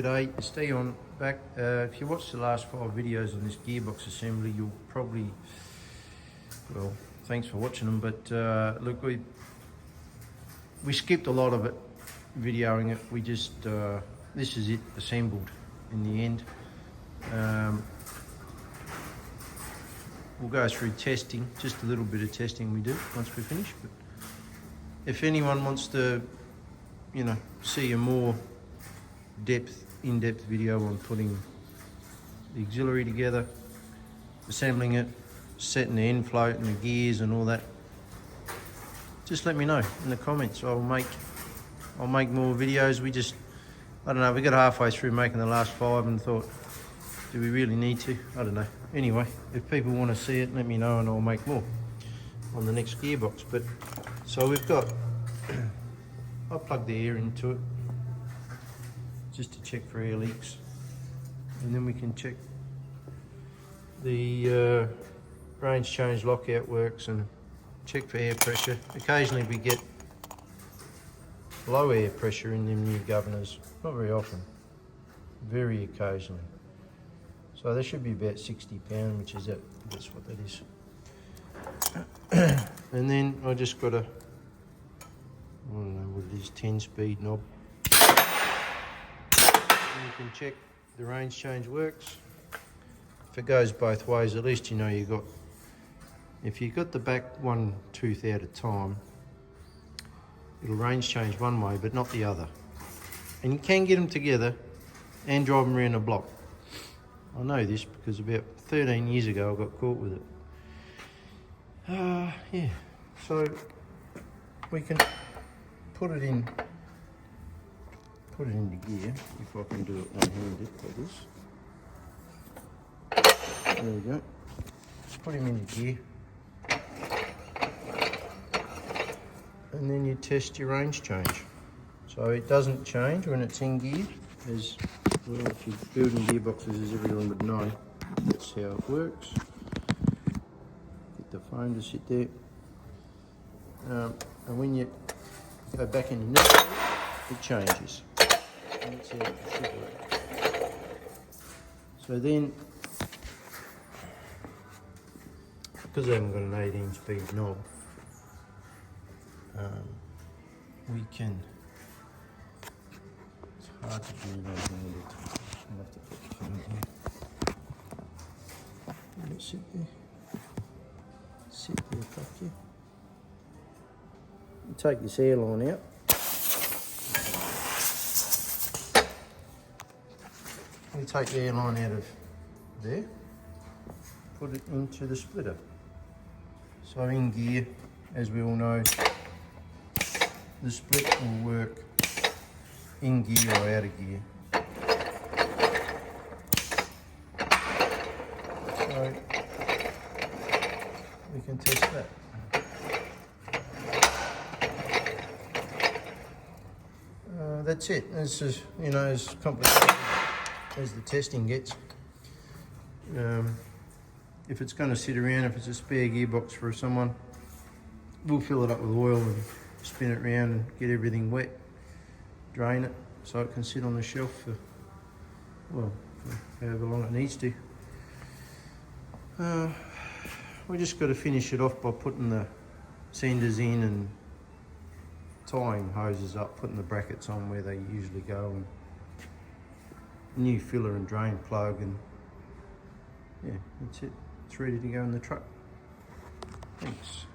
G'day, it's Eaton back. If you watched the last 5 videos on this gearbox assembly, you'll probably, well, thanks for watching them, but look, we skipped a lot of it, videoing it. We just, this is it assembled in the end. We'll go through testing, just a little bit of testing we do once we finish, but if anyone wants to, you know, see a more in-depth video on putting the auxiliary together, assembling it, setting the end float and the gears and all that, just let me know in the comments. I'll make more videos. I don't know, we got halfway through making the last 5 and thought, do we really need to? I don't know. Anyway, if people want to see it, let me know and I'll make more on the next gearbox. But so we've got, I'll plug the air into it just to check for air leaks, and then we can check the range change lockout works and check for air pressure. Occasionally we get low air pressure in them new governors, not very often, very occasionally. So there should be about 60 pound, which is that's what that is. And then I just got a, I don't know what it is, 10-speed knob. And you can check the range change works. If it goes both ways, at least you know you got, if you've got the back one tooth out of time, it'll range change one way but not the other. And you can get them together and drive them around the block. I know this because about 13 years ago I got caught with it. Yeah, so we can put it into gear, if I can do it one-handed like this. There we go. Just put him into gear. And then you test your range change. So it doesn't change when it's in gear, as well, if you're building gearboxes, as everyone would know, that's how it works. Get the phone to sit there. And when you go back in the next, it changes. And that's how it should work. So then, because I haven't got an 18-speed knob, we can, it's hard to do one-handed. I'll have to put the phone here. Let it sit there. Sit there, fuck you. You take this airline out. You take the airline out of there, put it into the splitter. So in gear, as we all know, the split will work in gear or out of gear. So we can test that. That's it. It's just, you know, as complicated as the testing gets. If it's going to sit around, if it's a spare gearbox for someone, we'll fill it up with oil and spin it around and get everything wet, drain it so it can sit on the shelf for, well, for however long it needs to. We just got to finish it off by putting the senders in and tying hoses up, putting the brackets on where they usually go, and new filler and drain plug, and yeah, that's it. It's ready to go in the truck. Thanks.